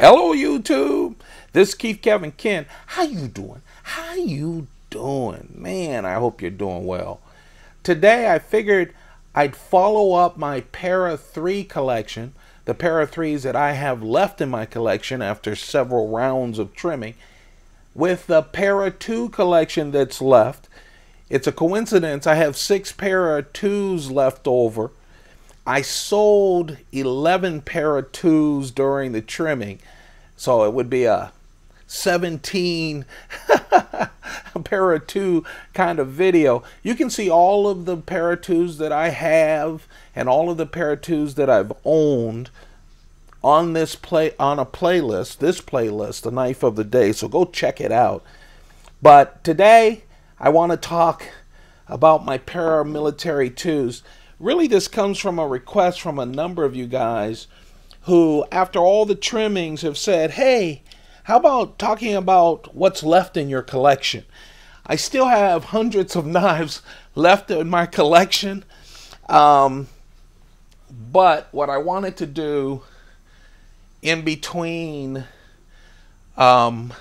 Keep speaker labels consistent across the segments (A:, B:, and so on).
A: Hello YouTube, this is Keith Kevin Ken. How you doing? How you doing? Man, I hope you're doing well. Today I figured I'd follow up my Para 3 collection, the Para 3s that I have left in my collection after several rounds of trimming, with the Para 2 collection that's left. It's a coincidence I have 6 Para 2s left over. I sold 11 Para 2s during the trimming, so it would be a 17 Para 2 kind of video. You can see all of the Para 2s that I have and all of the Para 2s that I've owned on this playlist, the Knife of the Day, so go check it out. But today I want to talk about my ParaMilitary 2s. Really, this comes from a request from a number of you guys who, after all the trimmings, have said, hey, how about talking about what's left in your collection? I still have hundreds of knives left in my collection, but what I wanted to do in between the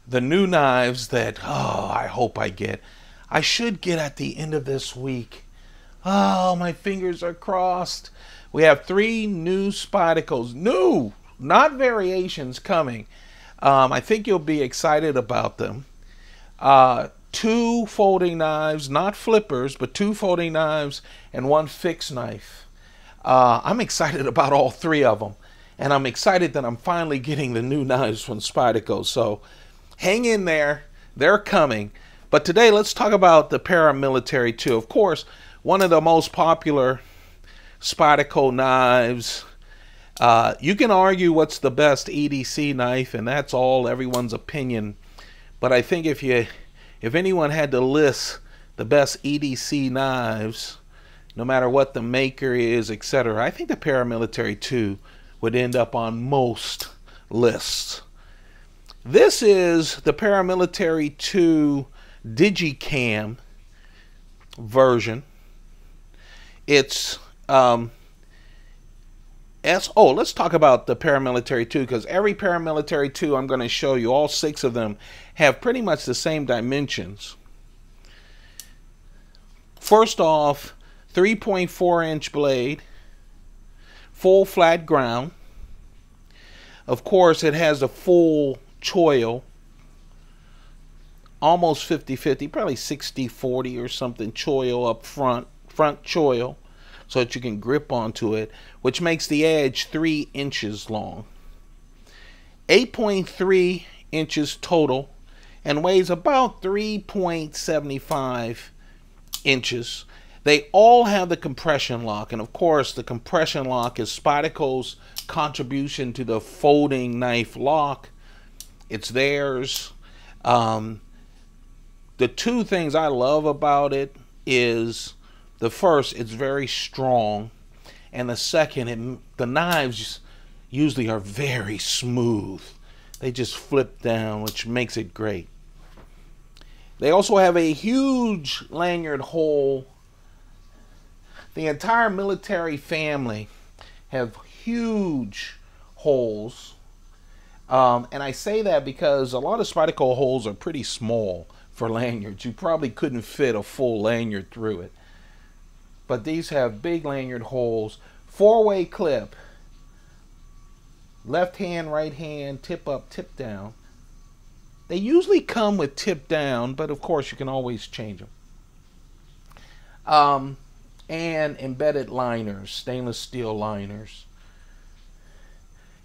A: new knives that, I hope I should get at the end of this week. Oh, my fingers are crossed. We have 3 new Spydercos. New, not variations, coming. I think you'll be excited about them. 2 folding knives, not flippers, but 2 folding knives and 1 fixed knife. I'm excited about all 3 of them. And I'm excited that I'm finally getting the new knives from Spyderco. So hang in there. They're coming. But today, let's talk about the ParaMilitary 2. Of course, one of the most popular Spyderco knives. You can argue what's the best EDC knife, and that's all everyone's opinion. But I think if anyone had to list the best EDC knives, no matter what the maker is, etc., I think the ParaMilitary 2 would end up on most lists. This is the ParaMilitary 2 Digicam version. It's let's talk about the ParaMilitary 2, because every ParaMilitary 2 I'm going to show you, all 6 of them, have pretty much the same dimensions. First off, 3.4-inch blade, full flat ground. Of course, it has a full choil, almost 50-50, probably 60-40 or something, choil up front choil, so that you can grip onto it, which makes the edge 3 inches long. 8.3 inches total, and weighs about 3.75 inches. They all have the compression lock, and of course the compression lock is Spyderco's contribution to the folding knife lock. It's theirs. The 2 things I love about it is, the first, it's very strong, and the second, the knives usually are very smooth. They just flip down, which makes it great. They also have a huge lanyard hole. The entire military family have huge holes, and I say that because a lot of Spyderco holes are pretty small for lanyards. You probably couldn't fit a full lanyard through it. But these have big lanyard holes. 4-way clip. Left hand, right hand, tip up, tip down. They usually come with tip down, but of course you can always change them. And embedded liners, stainless steel liners.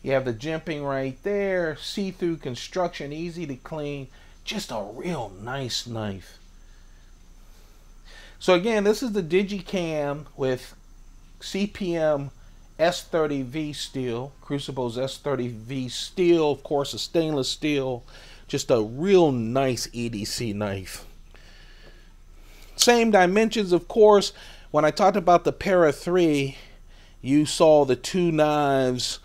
A: You have the jimping right there. See-through construction, easy to clean. Just a real nice knife. So again, this is the Digicam with CPM S30V steel, Crucible's S30V steel, of course a stainless steel, just a real nice EDC knife. Same dimensions, of course. When I talked about the Para 3, you saw the 2 knives,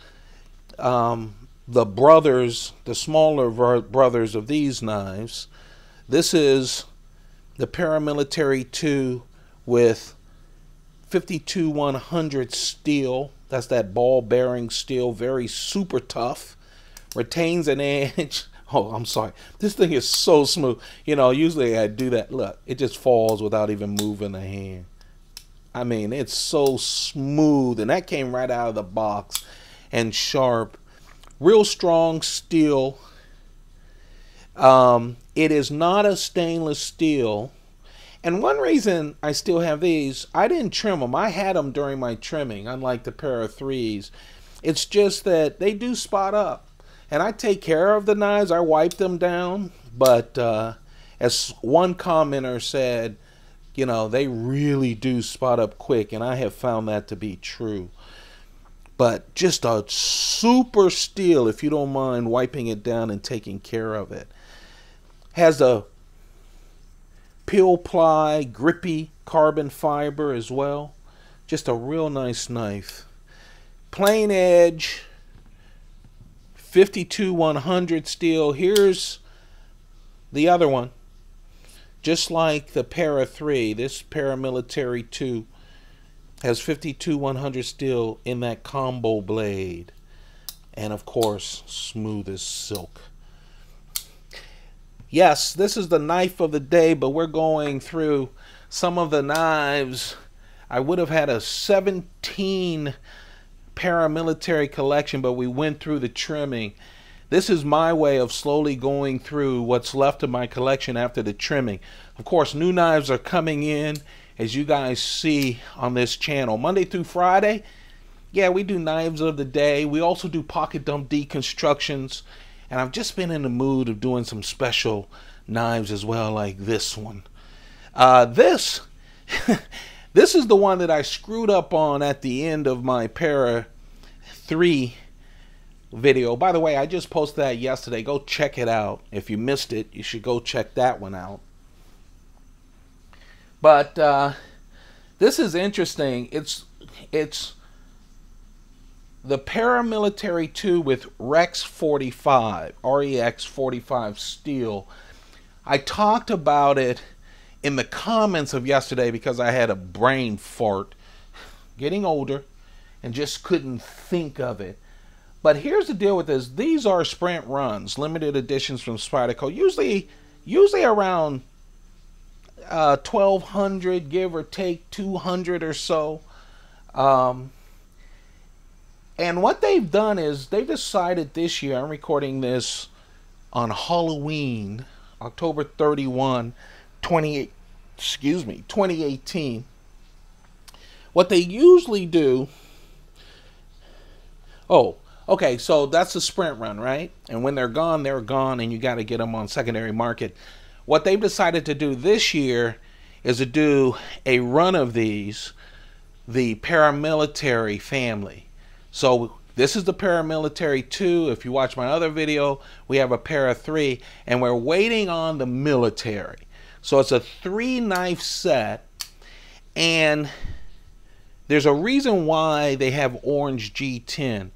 A: the brothers, the smaller brothers of these knives. This is the ParaMilitary 2 with 52-100 steel. That's that ball bearing steel, very super tough. Retains an edge. Oh, I'm sorry. This thing is so smooth. You know, usually I do that. Look, it just falls without even moving the hand. I mean, it's so smooth. And that came right out of the box. And sharp. Real strong steel. It is not a stainless steel. And one reason I still have these, I didn't trim them. I had them during my trimming, unlike the Para 3s. It's just that they do spot up. And I take care of the knives. I wipe them down. But as one commenter said, you know, they really do spot up quick. And I have found that to be true. But just a super steel, if you don't mind wiping it down and taking care of it. Has a peel ply, grippy carbon fiber as well. Just a real nice knife. Plain edge, 52-100 steel. Here's the other one. Just like the Para 3, this ParaMilitary 2 has 52-100 steel in that combo blade. And of course, smooth as silk. Yes, this is the knife of the day, but we're going through some of the knives. I would have had a 17 ParaMilitary collection, but we went through the trimming. This is my way of slowly going through what's left of my collection after the trimming. Of course, new knives are coming in, as you guys see on this channel. Monday through Friday, yeah, we do knives of the day. We also do pocket dump deconstructions. And I've just been in the mood of doing some special knives as well, like this one. This is the one that I screwed up on at the end of my Para 3 video. By the way, I just posted that yesterday. Go check it out. If you missed it, you should go check that one out. But this is interesting. It's the ParaMilitary 2 with Rex 45, REX 45 steel. I talked about it in the comments of yesterday because I had a brain fart, getting older, and just couldn't think of it. But here's the deal with this. These are sprint runs, limited editions from Spyderco. Usually around 1,200, give or take 200 or so. And what they've done is they've decided this year, I'm recording this on Halloween, October 31, 2018. What they usually do, oh, okay, so that's a sprint run, right? And when they're gone, and you got to get them on secondary market. What they've decided to do this year is to do a run of these, the ParaMilitary family. So this is the ParaMilitary 2. If you watch my other video, we have a Para 3, and we're waiting on the military. So it's a 3-knife set, and there's a reason why they have orange G10.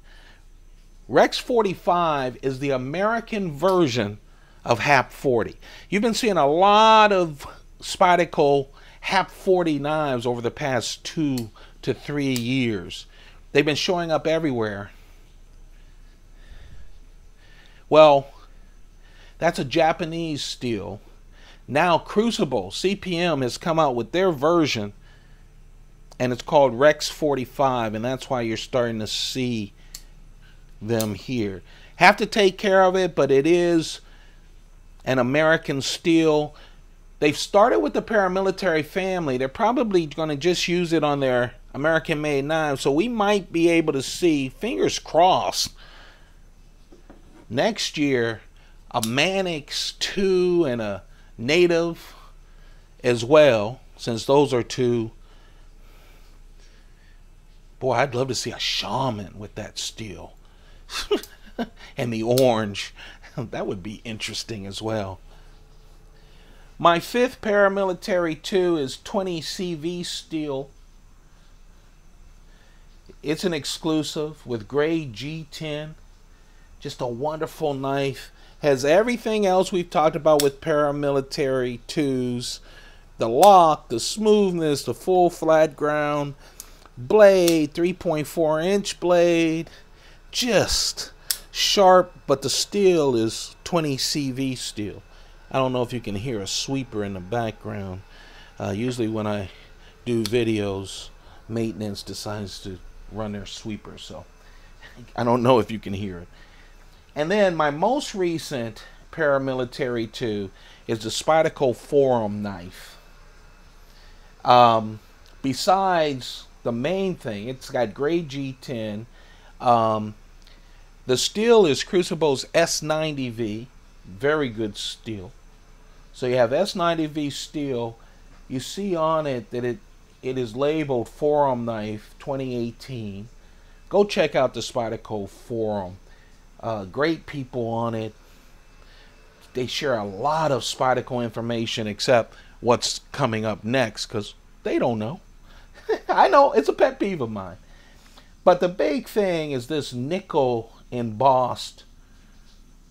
A: Rex 45 is the American version of HAP 40. You've been seeing a lot of Spyderco HAP 40 knives over the past 2 to 3 years. They've been showing up everywhere. Well, that's a Japanese steel. Now Crucible, CPM, has come out with their version, and it's called Rex 45, and that's why you're starting to see them here. Have to take care of it, but it is an American steel. They've started with the ParaMilitary family. They're probably going to just use it on their American-made knives, so we might be able to see, fingers crossed, next year a Mannix 2 and a Native as well, since those are two. Boy, I'd love to see a Shaman with that steel and the orange. That would be interesting as well. My 5th ParaMilitary 2 is 20 CV steel. It's an exclusive with gray G10. Just a wonderful knife. Has everything else we've talked about with ParaMilitary 2s. the lock, the smoothness, the full flat ground blade, 3.4-inch blade, just sharp, but the steel is 20 CV steel. I don't know if you can hear a sweeper in the background. Usually when I do videos, maintenance decides to run their sweeper, so I don't know if you can hear it. And then my most recent paramilitary 2 is the Spyderco forum knife. Besides the main thing, it's got grade G10. The steel is Crucible's S90V, very good steel. So you have S90V steel. You see on it that it is labeled Forum Knife 2018. Go check out the Spyderco forum. Great people on it. They share a lot of Spyderco information except what's coming up next, because they don't know. I know, it's a pet peeve of mine. But the big thing is this nickel embossed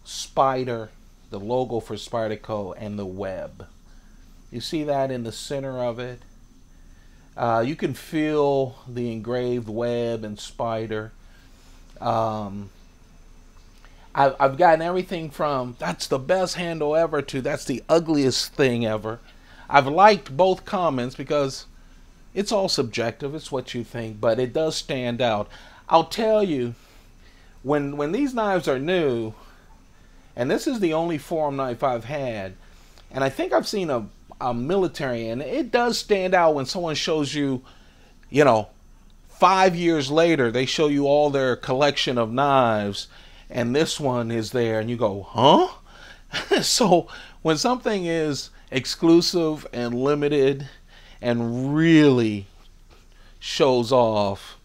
A: spider, the logo for Spyderco, and the web. You see that in the center of it? You can feel the engraved web and spider. I've gotten everything from "that's the best handle ever" to "that's the ugliest thing ever." I've liked both comments because it's all subjective. It's what you think, but it does stand out. I'll tell you, when these knives are new, and this is the only forum knife I've had, and I think I've seen a military, and it does stand out when someone shows you, 5 years later, they show you all their collection of knives, and this one is there, and you go, huh? So when something is exclusive and limited and really shows off,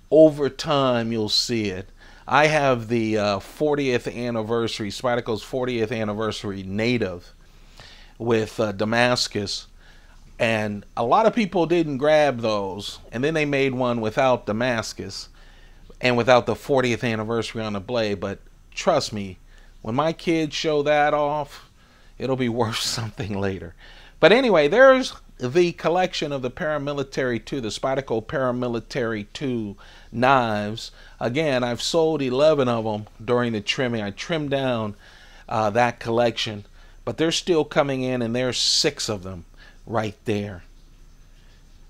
A: over time you'll see it. I have the 40th anniversary, Spyderco's 40th anniversary native with Damascus, and a lot of people didn't grab those, and then they made one without Damascus and without the 40th anniversary on the blade. But trust me, when my kids show that off, it'll be worth something later. But anyway, there's the collection of the paramilitary 2, the Spyderco ParaMilitary 2 knives. Again, I've sold 11 of them during the trimming. I trimmed down that collection, but they're still coming in, and there's 6 of them right there.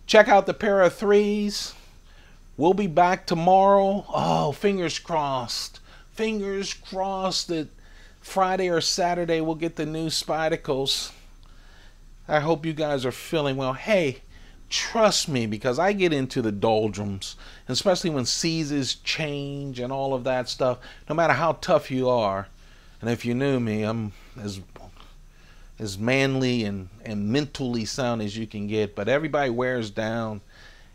A: Check out the Para 3s. We'll be back tomorrow. Oh, fingers crossed. Fingers crossed that Friday or Saturday we'll get the new Spydercos. I hope you guys are feeling well. Hey, trust me, because I get into the doldrums, especially when seasons change and all of that stuff. No matter how tough you are, and if you knew me, I'm as manly and mentally sound as you can get, but everybody wears down.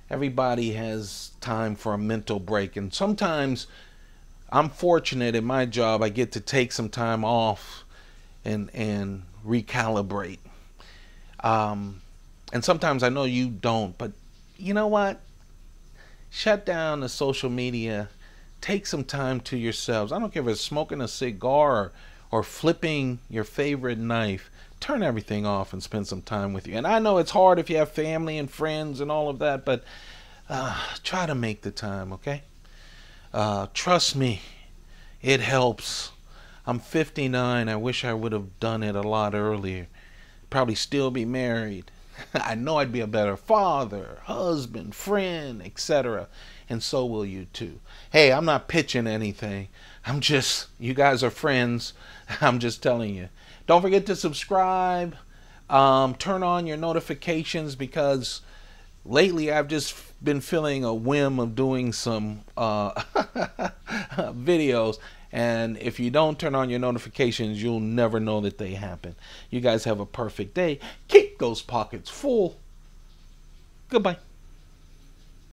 A: Everybody has time for a mental break, and sometimes I'm fortunate in my job. I get to take some time off and recalibrate. And sometimes I know you don't, but you know what? Shut down the social media. Take some time to yourselves. I don't care if it's smoking a cigar or flipping your favorite knife. Turn everything off and spend some time with you. And I know it's hard if you have family and friends and all of that, but try to make the time, okay? Trust me, it helps. I'm 59. I wish I would have done it a lot earlier. Probably still be married. I know I'd be a better father, husband, friend, etc. And so will you too. Hey, I'm not pitching anything. You guys are friends. I'm just telling you. Don't forget to subscribe. Turn on your notifications, because lately I've just been feeling a whim of doing some videos. And if you don't turn on your notifications, you'll never know that they happen. You guys have a perfect day. Keep those pockets full. Goodbye.